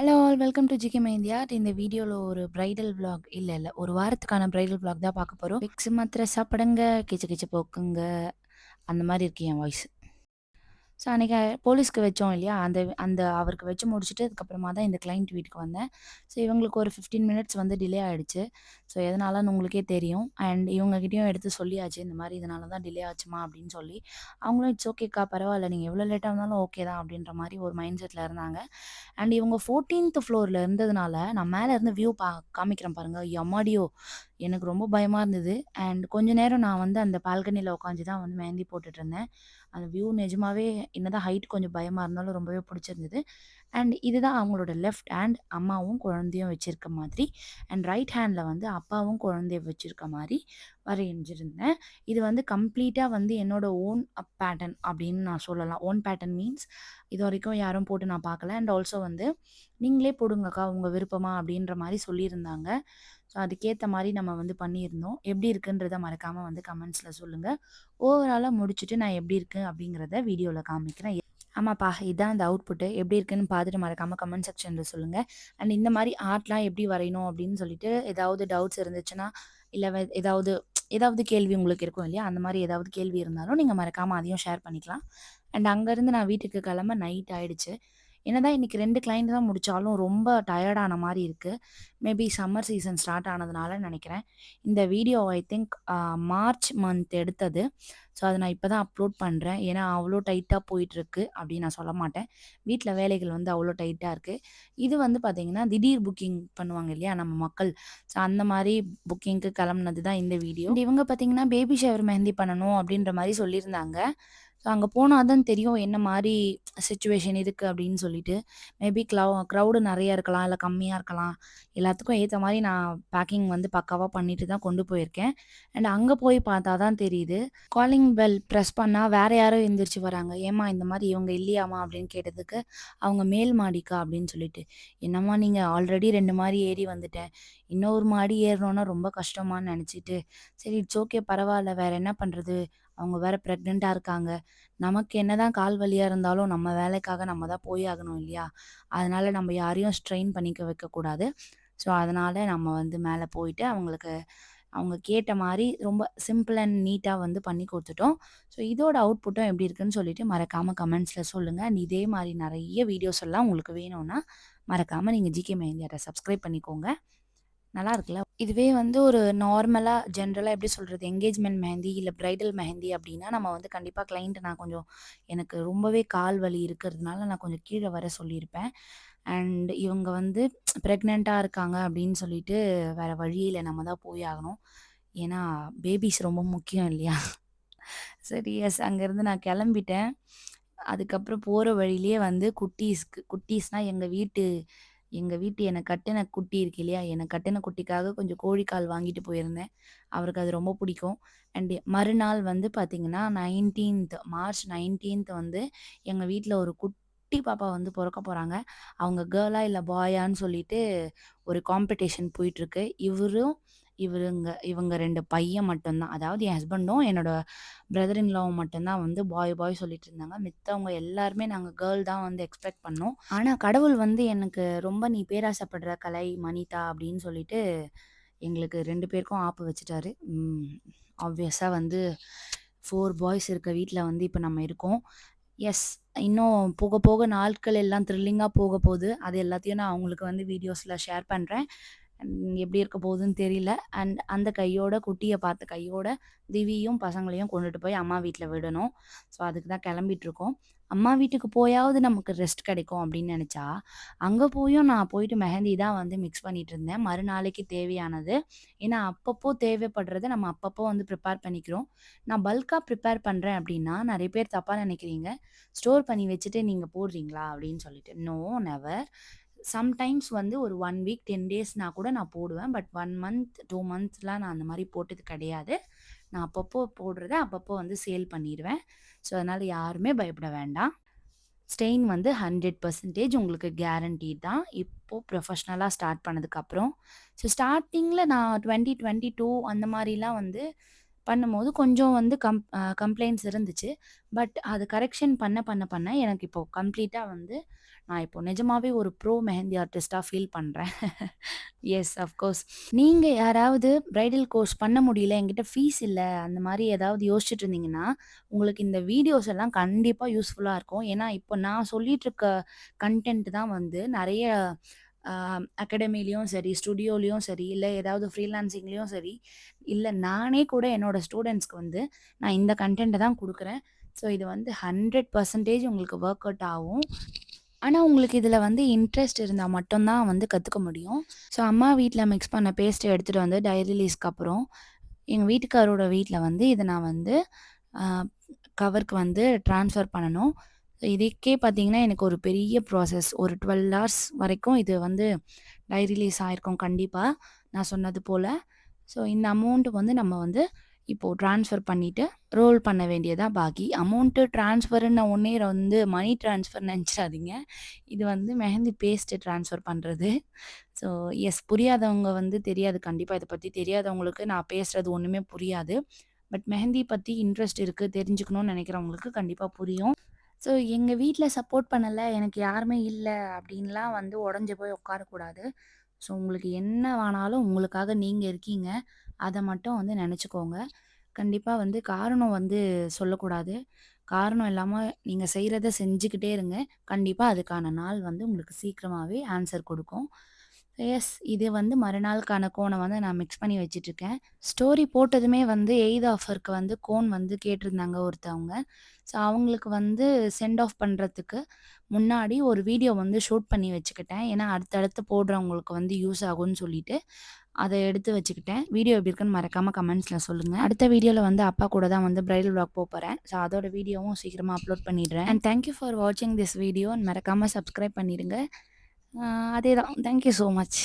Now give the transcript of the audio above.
Hello all welcome to GK மைந்தியா. இந்த வீடியோல ஒரு பிரைடல் விளாக் இல்ல. ஒரு வாரத்துக்கான பிரைடல் விளாக் தான் பார்க்க போறோம். விக்ஸ் மாத்திரை சாப்பிடுங்க, கிச்சு கிச்சு போக்குங்க. அந்த மாரி இருக்கு என் வாய்ஸ். ஸோ அன்னைக்கு போலீஸ்க்கு வச்சோம் இல்லையா? அந்த அந்த அவருக்கு வச்சு முடிச்சுட்டு அதுக்கப்புறமா தான் இந்த கிளையண்ட் வீட்டுக்கு வந்தேன். ஸோ இவங்களுக்கு ஒரு 15 மினிட்ஸ் வந்து டிலே ஆயிடுச்சு. ஸோ எதனாலன்னு உங்களுக்கே தெரியும். அண்ட் இவங்ககிட்டயும் எடுத்து சொல்லியாச்சு. இந்த மாரி இதனால தான் டிலே ஆச்சுமா அப்படின்னு சொல்லி. அவங்களும் இட்ஸ் ஓகேக்கா பரவால்ல. நீங்க எவ்வளோ லேட்டா வந்தாலும் ஓகே தான் அப்படின்ற மாரி ஒரு மைண்ட் செட்ல இருந்தாங்க. அண்ட் இவங்க 14த் ஃப்ளோர்ல இருந்ததுனால, நான் மேல இருந்து வியூ காமிக்கிறேன் பாருங்க. எம்மாடியோ! எனக்கு ரொம்ப பயமா இருந்தது. அண்ட் கொஞ்ச நேரம் நான் வந்து அந்த பால்கனில உட்காந்து தான் வந்து மெஹந்தி போட்டுட்டுருந்தேன். அந்த வியூ நிஜமாவே என்னதான் ஹைட் கொஞ்சம் பயமா இருந்தாலும் ரொம்பவே புடிச்சிருந்தது. அண்ட் இதுதான் அவங்களோட லெஃப்ட் ஹேண்ட் அம்மாவும், குழந்தையும் வச்சிருக்க மாதிரி. அண்ட் ரைட் ஹேண்ட்ல வந்து அப்பாவும், குழந்தைய வச்சிருக்க மாரி வரைஞ்சிருந்தேன். இது வந்து கம்ப்ளீட்டா வந்து என்னோட ஓன் பேட்டர்ன் அப்படின்னு நான் சொல்லலாம். ஓன் பேட்டர்ன் மீன்ஸ் இதுவரைக்கும் யாரும் போட்டு நான் பார்க்கல. அண்ட் ஆல்சோ வந்து "நீங்களே போடுங்கக்கா, உங்க விருப்பமா" அப்படின்ற மாரி சொல்லியிருந்தாங்க. ஸோ அதுக்கேத்த மாரி நம்ம வந்து பண்ணியிருந்தோம். எப்படி இருக்குன்றத மறக்காம வந்து கமெண்ட்ஸ்ல சொல்லுங்க. ஓவராலா முடிச்சுட்டு நான் எப்படி இருக்கு அப்படிங்கிறத வீடியோல காமிக்கிறேன். ஆமாப்பா, இதான் அந்த அவுட்புட்டு. எப்படி இருக்குன்னு பார்த்துட்டு மறக்காம கமெண்ட் செக்ஷன்ல சொல்லுங்க. அண்ட் இந்த மாரி ஆர்ட்லாம் எப்படி வரையணும் அப்படின்னு சொல்லிட்டு ஏதாவது டவுட்ஸ் இருந்துச்சுன்னா, இல்ல ஏதாவது ஏதாவது கேள்வி உங்களுக்கு இருக்கும் இல்லையா? அந்த மாரி ஏதாவது கேள்வி இருந்தாலும் நீங்க மறக்காம அதையும் ஷேர் பண்ணிக்கலாம். அண்ட் அங்கருந்து நான் வீட்டுக்கு கிளம்ப நைட் ஆயிடுச்சு. என்னதான் இன்னைக்கு 2 கிளையண்ட் தான் முடிச்சாலும் ரொம்ப டயர்ட் ஆன மாரி இருக்கு. மேபி சம்மர் சீசன் ஸ்டார்ட் ஆனதுனாலன்னு நெனைக்கிறேன். இந்த video I think March month எடுத்தது. ஸோ அத நான் இப்ப தான் அப்லோட் பண்றேன். ஏன்னா, அவ்ளோ டைட்டா போயிட்டுருக்கு அப்படின்னு நான் சொல்ல மாட்டேன். வீட்ல வேலைகள் வந்து அவ்ளோ டைட்டா இருக்கு. இது வந்து பார்த்தீங்கன்னா, திடீர் புக்கிங் பண்ணுவாங்க இல்லையா? நம்ம மக்கள். ஸோ அந்த மாரி புக்கிங்க்கு கிளம்புனது தான் இந்த வீடியோ. அண்ட் இவங்க பார்த்தீங்கன்னா, பேபி ஷவர் மெஹந்தி பண்ணணும் அப்படின்ற மாரி சொல்லியிருந்தாங்க. ஸோ அங்க போனா தான் தெரியும் என்ன மாரி சிச்சுவேஷன் இருக்கு அப்படின்னு சொல்லிட்டு. மேபி க்ரவுடு நெறைய இருக்கலாம், இல்ல கம்மியா இருக்கலாம். எல்லாத்துக்கும் ஏத்த மாரி நான் பேக்கிங் வந்து பக்காவா பண்ணிட்டு தான் கொண்டு போயிருக்கேன். அண்ட் அங்க போய் பார்த்தா தான் தெரியுது. காலிங் பெல் பிரஸ் பண்ணா வேற யாரோ எந்திரிச்சு வராங்க. "ஏம்மா இந்த மாரி இவங்க இல்லையாம்மா?" அப்படின்னு கேட்டதுக்கு, "அவங்க மேல் மாடிக்கா" அப்படின்னு சொல்லிட்டு. "என்னம்மா நீங்க ஆல்ரெடி 2 மாடி ஏறி வந்துட்டேன். இன்னொரு மாடி ஏறணும்னா ரொம்ப கஷ்டமான்னு" நெனச்சுட்டு, சரி இட்ஸ் ஓகே பரவால்ல வேற என்ன பண்றது? அவங்க வேற பிரெக்னன்ட்டா இருக்காங்க. நமக்கு என்னதான் கால் வலியா இருந்தாலும் நம்ம வேலைக்காக நம்ம தான் போய் ஆகணும் இல்லையா? அதனால நம்ம யாரையும் ஸ்ட்ரெயின் பண்ணிக்க வைக்கக்கூடாது. ஸோ, அதனால நம்ம வந்து மேல போயிட்டு அவங்களுக்கு அவங்க கேட்ட மாரி ரொம்ப சிம்பிள் அண்ட் நீட்டா வந்து பண்ணி குடுத்துட்டோம். ஸோ, இதோட அவுட்புட்டும் எப்படி இருக்குன்னு சொல்லிட்டு மறக்காம கமெண்ட்ஸ்ல சொல்லுங்க. அண்ட் இதே மாரி நெறைய வீடியோஸ் எல்லாம் உங்களுக்கு வேணும்னா, மறக்காம நீங்க ஜிகே மெஹந்தியாட்ட சப்ஸ்கிரைப் பண்ணிக்கோங்க. நல்லா இருக்குல்ல? இதுவே வந்து ஒரு நார்மலா, ஜென்ரலா எப்படி சொல்றது? என்கேஜ்மென்ட் மெஹந்தி, இல்ல பிரைடல் மெஹந்தி அப்படின்னா, நம்ம வந்து கண்டிப்பா கிளையன்ட்ட நான் கொஞ்சம் எனக்கு ரொம்பவே கால் வலி இருக்கிறதுனால, நான் கொஞ்சம் கீழ வர சொல்லியிருப்பேன். அண்ட் இவங்க வந்து பிரெக்னன்ட்டா இருக்காங்க அப்படின்னு சொல்லிட்டு, வேற வழியே இல்ல. நம்ம தான் போய் ஆகணும். ஏன்னா, பேபிஸ் ரொம்ப முக்கியம் இல்லையா? சரி, எஸ் அங்கேருந்து நான் கெளம்பிட்டேன். அதுக்கப்புறம் போற வழியிலேயே வந்து குட்டீஸ்னா எங்க வீட்டு என்ன கட்டுன குட்டி இருக்கு இல்லையா? என்ன கட்டுன குட்டிக்காக கொஞ்சம் கோழிக்கால் வாங்கிட்டு போயிருந்தேன். அவருக்கு அது ரொம்ப பிடிக்கும். அண்ட் மறுநாள் வந்து பார்த்தீங்கன்னா, 19த் மார்ச் 19த் வந்து எங்க வீட்ல ஒரு குட்டி பாப்பா வந்து பொறக்க போறாங்க. அவங்க கேர்ளா இல்ல பாயான்னு சொல்லிட்டு ஒரு காம்படிஷன் போயிட்டுருக்கு. இவங்க 2 பையன் மட்டும் தான். அதாவது என் ஹஸ்பண்டும், என்னோட பிரதர் இன் லாவும் மட்டும் தான் வந்து பாய் பாய் சொல்லிட்டு இருந்தாங்க. மித்தவங்க எல்லாருமே நாங்க கேர்ள் தான் வந்து எக்ஸ்பெக்ட் பண்ணோம். ஆனா கடவுள் வந்து எனக்கு ரொம்ப "நீ பேராசைப்படுற கலை மனிதா" அப்படின்னு சொல்லிட்டு எங்களுக்கு 2 பேருக்கும் ஆப்பு வச்சுட்டாரு. ஆப்வியஸா வந்து 4 பாய்ஸ் இருக்க வீட்ல வந்து இப்ப நம்ம இருக்கோம். எஸ். இன்னும் போக போக நாட்கள் எல்லாம் த்ரில்லிங்கா போக போது. அது எல்லாத்தையும் நான் உங்களுக்கு வந்து வீடியோஸ்ல ஷேர் பண்றேன். எப்படி இருக்க போகுதுன்னு தெரியல. அண்ட் அந்த கையோட குட்டிய பார்த்த கையோட திவியும், பசங்களையும் கொண்டுட்டு போய் அம்மா வீட்ல விடணும். ஸோ அதுக்கு தான் கிளம்பிட்டுருக்கோம். அம்மா வீட்டுக்கு போயாவது நமக்கு ரெஸ்ட் கிடைக்கும் அப்படின்னு நெனச்சா, அங்க போயும் நான் போயிட்டு மெஹந்தி தான் வந்து மிக்ஸ் பண்ணிட்டு இருந்தேன். மறுநாளைக்கு தேவையானது. ஏன்னா அப்பப்போ தேவைப்படுறத நம்ம அப்பப்போ வந்து ப்ரிப்பேர் பண்ணிக்கிறோம். நான் பல்க்கா ப்ரிப்பேர் பண்றேன் அப்படின்னா, நெறைய பேர் தப்பா நெனைக்கிறீங்க. ஸ்டோர் பண்ணி வச்சுட்டு நீங்க போடுறீங்களா? அப்படின்னு சொல்லிட்டு. No, never. சம்டைம்ஸ் வந்து ஒரு 1 வீக் 10 டேஸ்னா கூட நான் போடுவேன். பட் 1 மந்த், 2 மந்த்ஸ்லாம் நான் அந்த மாரி போட்டது கிடையாது. நான் அப்பப்போ போடுறத அப்பப்போ வந்து சேல் பண்ணிருவேன். ஸோ, அதனால யாருமே பயப்பட வேண்டாம். ஸ்டெயின் வந்து 100% உங்களுக்கு கேரண்டீட் தான். இப்போ ப்ரொஃபஷ்னலா ஸ்டார்ட் பண்ணதுக்கப்புறம். ஸோ, ஸ்டார்ட்டிங்ல நான் 2022 அந்த மாரிலாம் வந்து பண்ணும்போது கொஞ்சம் வந்து கம்ப்ளைண்ட்ஸ் இருந்துச்சு. பட் அது கரெக்ஷன் பண்ண எனக்கு இப்போ கம்ப்ளீட்டா வந்து நான் இப்போ நிஜமாவே ஒரு ப்ரோ மெஹந்தி ஆர்டிஸ்ட்டா ஃபீல் பண்றேன். Yes of course. நீங்க யாராவது பிரைடல் கோர்ஸ் பண்ண முடியல, என்கிட்ட ஃபீஸ் இல்ல, அந்த மாரி ஏதாவது யோசிச்சுட்டு இருந்தீங்கன்னா, உங்களுக்கு இந்த வீடியோஸ் எல்லாம் கண்டிப்பா யூஸ்ஃபுல்லா இருக்கும். ஏன்னா, இப்போ நான் சொல்லிட்டு இருக்க கன்டென்ட் தான் வந்து நெறைய அ அகாடமிலயும் சரி, ஸ்டுடியோலயும் சரி, இல்ல ஏதாவது ஃப்ரீலான்சிங்லயும் சரி, இல்ல நானே கூட என்னோட ஸ்டூடண்ட்ஸ்க்கு வந்து நான் இந்த கன்டென்ட்ட தான் குடுக்குறேன். ஸோ இது வந்து 100% உங்களுக்கு வொர்க் அவுட் ஆகும். ஆனா, உங்களுக்கு இதுல வந்து இன்ட்ரெஸ்ட் இருந்தா மட்டும் தான் வந்து கத்துக்க முடியும். ஸோ, அம்மா வீட்ல மிக்ஸ் பண்ண பேஸ்ட்ட எடுத்துட்டு வந்து டை ரிலீஸ்க்கு அப்புறம், எங்க வீட்டுக்காரரோட வீட்ல வந்து இத நான் வந்து அ கவருக்கு வந்து ட்ரான்ஸ்ஃபர் பண்ணணும். இதுக்கே பார்த்தீங்கன்னா, எனக்கு ஒரு பெரிய ப்ராசஸ். ஒரு 12 ஹார்ஸ் வரைக்கும் இது வந்து டை ரிலீஸ் ஆயிருக்கும் கண்டிப்பா, நான் சொன்னது போல. ஸோ, இந்த அமௌண்ட் வந்து நம்ம வந்து இப்போ ட்ரான்ஸ்ஃபர் பண்ணிட்டு, ரோல் பண்ண வேண்டியதா பாக்கி. அமௌண்ட்டு ட்ரான்ஸ்ஃபர்ன்ன உடனே வந்து மணி ட்ரான்ஸ்ஃபர் நெனச்சிராதீங்க. இது வந்து மெஹந்தி பேஸ்ட் ட்ரான்ஸ்ஃபர் பண்றது. ஸோ, எஸ் புரியாதவங்க வந்து தெரியாது கண்டிப்பா இத பத்தி தெரியாதவங்களுக்கு நான் பேசுறது ஒண்ணுமே புரியாது. பட் மெஹந்தி பத்தி இன்ட்ரெஸ்ட் இருக்கு, தெரிஞ்சுக்கணும்னு நெனைக்கிறவங்களுக்கு கண்டிப்பா புரியும். ஸோ, எங்க வீட்ல சப்போர்ட் பண்ணல, எனக்கு யாருமே இல்ல அப்டின்லாம் வந்து உடைஞ்சு போய் உட்காரக்கூடாது. ஸோ, உங்களுக்கு என்ன ஆனாலும் உங்களுக்காக நீங்க இருக்கீங்க. அத மட்டும் வந்து நெனச்சுக்கோங்க. கண்டிப்பா வந்து காரணம் வந்து சொல்லக்கூடாது. காரணம் இல்லாம நீங்க செய்றத செஞ்சுக்கிட்டே இருங்க. கண்டிப்பா அதுக்கான நாள் வந்து உங்களுக்கு சீக்கிரமாவே ஆன்ஸர் குடுக்கும். எஸ் இது வந்து மறுநாளுக்கான கோன வந்து நான் மிக்ஸ் பண்ணி வச்சுட்டுருக்கேன். ஸ்டோரி போட்டதுமே வந்து எய்த் ஆஃபருக்கு வந்து கோன் வந்து கேட்டிருந்தாங்க ஒருத்தவங்க. ஸோ, அவங்களுக்கு வந்து சென்ட் ஆஃப் பண்றதுக்கு முன்னாடி ஒரு வீடியோ வந்து ஷூட் பண்ணி வச்சுக்கிட்டேன். ஏன்னா, அடுத்தடுத்து போடுறவங்களுக்கு வந்து யூஸ் ஆகும்ன்னு சொல்லிட்டு, அத எடுத்து வச்சுக்கிட்டேன். வீடியோ எப்படி இருக்குன்னு மறக்காம கமெண்ட்ஸ்ல சொல்லுங்க. அடுத்த வீடியோல வந்து அப்பா கூட தான் வந்து பிரைடல் விளாக் போப்போறேன். ஸோ, அதோட வீடியோவும் சீக்கிரமா அப்லோட் பண்ணிடுறேன். அண்ட் தேங்க் யூ ஃபார் வாட்சிங் திஸ் வீடியோ. மறக்காம சப்ஸ்கிரைப் பண்ணிடுங்க. அதேதான். Thank you so much.